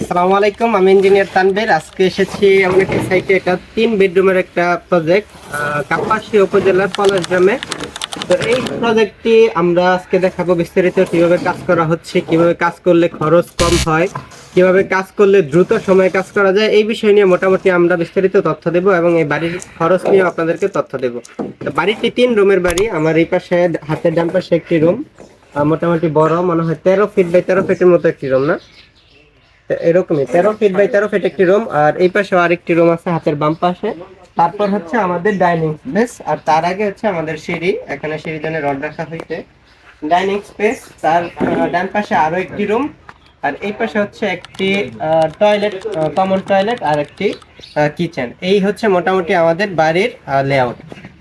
আসসালামু আলাইকুম, আমি ইঞ্জিনিয়ার তানভীর। আজকে এসেছি এমন একটা সাইটে, এটা 3 বেডরুমের একটা প্রজেক্ট, কাপাসিয়া উপজেলার পলাশ গ্রামে। তো এই প্রজেক্টটি আমরা আজকে দেখাবো বিস্তারিত কিভাবে কাজ করা হচ্ছে, কিভাবে কাজ করলে খরচ কম হয়, কিভাবে কাজ করলে দ্রুত সময়ে কাজ করা যায়। এই বিষয় নিয়ে মোটামুটি আমরা বিস্তারিত তথ্য দেব এবং এই বাড়ির খরচ নিয়ে আপনাদেরকে তথ্য দেব। তো বাড়িটি 3 রুমের বাড়ি। আমার এই পাশে হাতের ডান পাশে একটি রুম, মোটামুটি বড়, মনে হয় 13 ফিট বাই 13 ফিটের মতো একটি রুম, না এরকমই 13 ফিট বাই 13 ফিট একটি রুম। আর এই পাশে আরেকটি রুম আছে হাতের বাম পাশে। তারপর হচ্ছে আমাদের ডাইনিং স্পেস, আর তার আগে হচ্ছে আমাদের সিঁড়ি। এখানে সিঁড়ির জন্য রড রাখা হয়েছে। ডাইনিং স্পেস, তার ডান পাশে আরো একটি রুম, আর এই পাশে হচ্ছে একটি টয়লেট, কমন টয়লেট, আর একটি কিচেন। এই হচ্ছে মোটামুটি আমাদের বাড়ির লেআউট।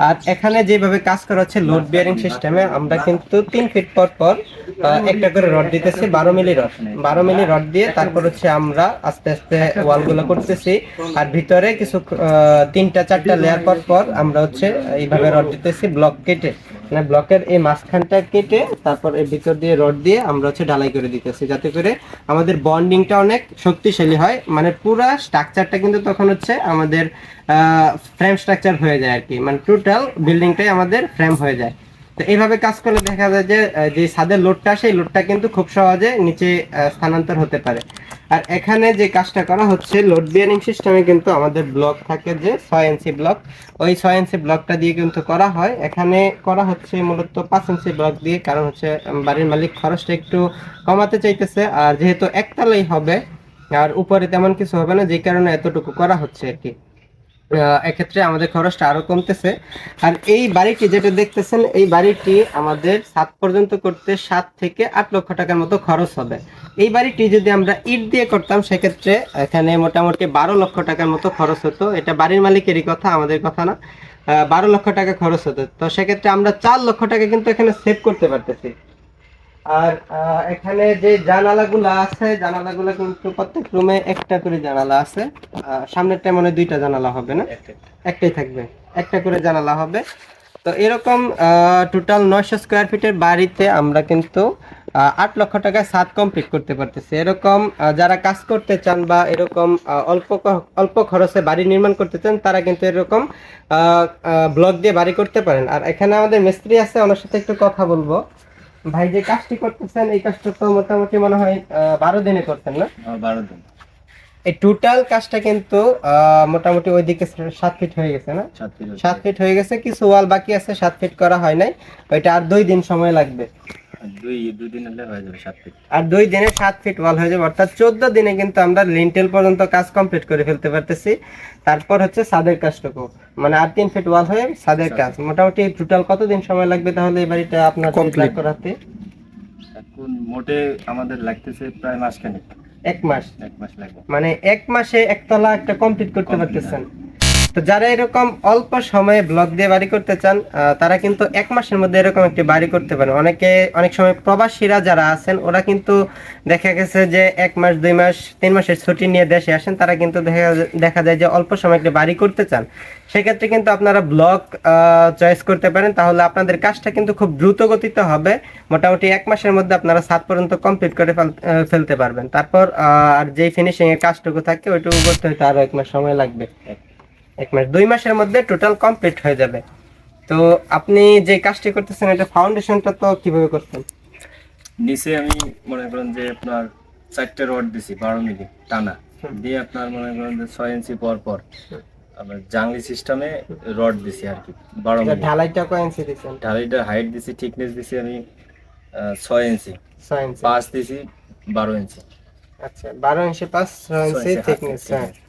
আর এখানে যেভাবে কাজ করা হচ্ছে লোড বিয়ারিং সিস্টেমে, আমরা কিন্তু 3 ফিট পর পর একটা করে রড দিতেছি, 12 মিলি রড। 12 মিলি রড দিয়ে তারপর হচ্ছে আমরা আস্তে আস্তে ওয়ালগুলো করতেছি। আর ভিতরে কিছু 3টা 4টা লেয়ার পর পর আমরা হচ্ছে এইভাবে রড দিতেছি, ব্লক কেটে, মানে ব্লকের এই মাঝখানটা কেটে তারপর এর ভিতর দিয়ে রড দিয়ে আমরা হচ্ছে ঢালাই করে দিতেছি, যাতে করে আমাদের বন্ডিংটা অনেক শক্তিশালী হয়। মানে পুরা স্ট্রাকচারটা কিন্তু তখন হচ্ছে আমাদের ফ্রেম স্ট্রাকচার হয়ে যায় আর কি, মানে টোটাল বিল্ডিংটাই আমাদের ফ্রেম হয়ে যায়। তো এইভাবে কাজ করলে দেখা যায় যে যে ছাদের লোডটা, সেই লোডটা কিন্তু খুব সহজে নিচে স্থানান্তর হতে পারে। আর এখানে যে কাজটা করা হচ্ছে লোড বিয়ারিং সিস্টেমে, কিন্তু আমাদের ব্লক থাকে যে 6 ইঞ্চি ব্লক, ওই 6 ইঞ্চি ব্লকটা দিয়ে কিন্তু করা হয়। এখানে করা হচ্ছে মূলত 5 ইঞ্চি ব্লক দিয়ে, কারণ হচ্ছে বাড়ির মালিক খরচটা একটু কমাতে চাইতেছে। আর যেহেতু একতলাই হবে আর উপরে তেমন কিছু হবে না, যে কারণে এতটুকু করা হচ্ছে আর কি। এক্ষেত্রে আমাদের খরচটা আরো কমতেছে। আর এই বাড়িটি যেটা দেখতেছেন, এই বাড়িটি আমাদের 7 পর্যন্ত করতে 7 থেকে 8 লক্ষ টাকার মতো খরচ হবে। এই বাড়িটি যদি আমরা ইট দিয়ে করতাম, সেক্ষেত্রে এখানে মোটামুটি 12 লক্ষ টাকার মতো খরচ হতো। এটা বাড়ির মালিকেরই কথা, আমাদের কথা না। 12 লক্ষ টাকা খরচ হতো। তো সেক্ষেত্রে আমরা 4 লক্ষ টাকা কিন্তু এখানে সেভ করতে পারতেছি। আর এখানে যে জানালাগুলো আছে, জানালাগুলো কিন্তু প্রত্যেক রুমে একটা করে জানালা আছে। সামনেরটা মনে হয় 2টা জানালা হবে, না একটাই থাকবে, একটা করে জানালা হবে। তো এরকম টোটাল 900 স্কোয়ার ফিটের বাড়িতে আমরা কিন্তু 8 লক্ষ টাকায় ছাদ কমপ্লিট করতে পারতেছি। এরকম যারা কাজ করতে চান বা এরকম অল্প খরচে বাড়ি নির্মাণ করতে চান, তারা কিন্তু এরকম ব্লক দিয়ে বাড়ি করতে পারেন। আর এখানে আমাদের মিস্ত্রি আছে, ওনার সাথে একটু কথা বলবো। ভাই, যে কাজটি করতেছেন এই কাজটা তো মোটামুটি মনে হয় 12 দিনে করতেন, না? 12 দিন। এই টোটাল কাজটা কিন্তু মোটামুটি ওইদিকে 7 ফিট হয়ে গেছে, না? 7 ফিট হয়ে গেছে, কিছু ওয়াল বাকি আছে, 7 ফিট করা হয় নাই। ওইটা আর 2 দিন সময় লাগবে। দুই দিন হলে হয়ে যাবে 7 ফিট। আর 2 দিনে 7 ফিট ওয়াল হয়ে যাবে, অর্থাৎ 14 দিনে কিন্তু আমরা লিন্টেল পর্যন্ত কাজ কমপ্লিট করে ফেলতে পারতেছি। তারপর হচ্ছে ছাদের কাজটুকু, মানে আর 3 ফিট ওয়াল হয়ে ছাদের কাজ। মোটামুটি টোটাল কতদিন সময় লাগবে তাহলে এই বাড়িটা আপনার কমপ্লিট করাতে? এখন মোটে আমাদের লাগতেছে প্রায় মাসখানেক। 1 মাস? 1 মাস লাগবে। মানে 1 মাসে একতলা একটা কমপ্লিট করতে পারতেছেন। তো যারা এরকম অল্প সময়ে ব্লক দিয়ে বাড়ি করতে চান, তারা কিন্তু 1 মাসের মধ্যে এরকম একটি বাড়ি করতে পারেন। অনেক সময় প্রবাসীরা যারা আছেন, ওরা কিন্তু দেখা গেছে যে 1 মাস 2 মাস 3 মাসের ছুটি নিয়ে দেশে আসেন, তারা কিন্তু দেখা যায় যে অল্প সময় একটি বাড়ি করতে চান। সেক্ষেত্রে কিন্তু আপনারা ব্লক চয়েস করতে পারেন, তাহলে আপনাদের কাজটা কিন্তু খুব দ্রুত গতিতে হবে। মোটামুটি 1 মাসের মধ্যে আপনারা ছাদ পর্যন্ত কমপ্লিট করে ফেলতে পারবেন। তারপর আর যেই ফিনিশিং এর কাজটুকু থাকে ওইটুকু করতে হয়তো আরো 1 মাস সময় লাগবে। 1 মাস 2 মাসের মধ্যে টোটাল কমপ্লিট হয়ে যাবে। তো আপনি যে কাজটি করতেছেন, এটা ফাউন্ডেশনটা তো কিভাবে করছেন? নিচে আমি মনে করেন যে আপনার 4টে রড দিছি 12 মিলি টানা দিয়ে, আপনার মনে করেন যে 6 ইঞ্চি পর পর আমরা জাংলি সিস্টেমে রড দিছি আর কি 12 মিলি। ঢালাইটা কয় ইঞ্চি দিছেন? ঢালাইটার হাইট দিছি, থিকনেস দিছি আমি 6 ইঞ্চি, 6 ইঞ্চি। পাঁচ দিছি 12 ইঞ্চি। আচ্ছা, 12 ইঞ্চি 5, 6 ইঞ্চি থিকনেস। হ্যাঁ। thickness।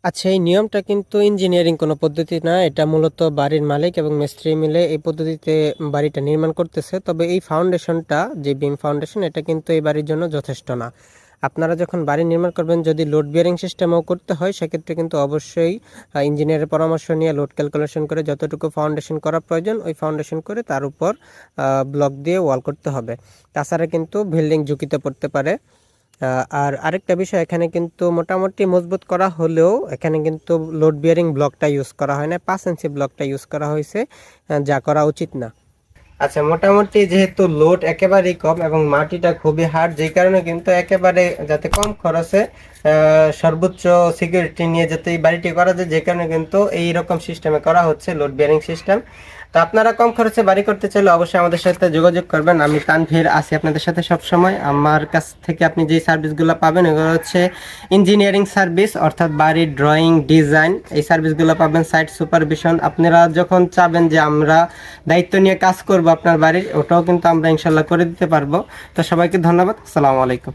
আচ্ছা, এই নিয়মটা কিন্তু ইঞ্জিনিয়ারিং কোনো পদ্ধতি না, এটা মূলত বাড়ির মালিক এবং মিস্ত্রি মিলে এই পদ্ধতিতে বাড়িটা নির্মাণ করতেছে। তবে এই ফাউন্ডেশনটা, যে বিম ফাউন্ডেশন, এটা কিন্তু এই বাড়ির জন্য যথেষ্ট না। আপনারা যখন বাড়ি নির্মাণ করবেন, যদি লোড বিয়ারিং সিস্টেমও করতে হয়, সেক্ষেত্রে কিন্তু অবশ্যই ইঞ্জিনিয়ারের পরামর্শ নিয়ে লোড ক্যালকুলেশন করে যতটুকু ফাউন্ডেশন করা প্রয়োজন ওই ফাউন্ডেশন করে তার উপর ব্লক দিয়ে ওয়াল করতে হবে। তাছাড়া কিন্তু বিল্ডিং ঝুঁকিতে পড়তে পারে। আর আরেকটা বিষয়, এখানে কিন্তু মোটামুটি মজবুত করা হলেও এখানে কিন্তু লোড বিয়ারিং ব্লকটা ইউজ করা হয় না, 5 ইঞ্চি ব্লকটা ইউজ করা হয়েছে, যা করা উচিত না। আচ্ছা, মোটামুটি যেহেতু লোড একেবারেই কম এবং মাটিটা খুবই হার্ড, যেই কারণে কিন্তু একেবারে যাতে কম খরচে সর্বোচ্চ সিকিউরিটি নিয়ে যাতে এই বাড়িটি করা যায়, যে কারণে কিন্তু এই রকম সিস্টেমে করা হচ্ছে, লোড বিয়ারিং সিস্টেম। তো আপনারা কম খরচে বাড়ি করতে চাইলে অবশ্যই আমাদের সাথে যোগাযোগ করবেন। আমি তানভীর আছি আপনাদের সাথে সব সময়। আমার কাছ থেকে আপনি যে সার্ভিসগুলো পাবেন এগুলো হচ্ছে ইঞ্জিনিয়ারিং সার্ভিস, অর্থাৎ বাড়ির ড্রয়িং, ডিজাইন, এই সার্ভিসগুলো পাবেন। সাইট সুপারভিশন, আপনারা যখন চাবেন যে আমরা দায়িত্ব নিয়ে কাজ করব আপনার বাড়ির, ওটাও কিন্তু আমরা ইনশাল্লাহ করে দিতে পারবো। তো সবাইকে ধন্যবাদ, আসসালামু আলাইকুম।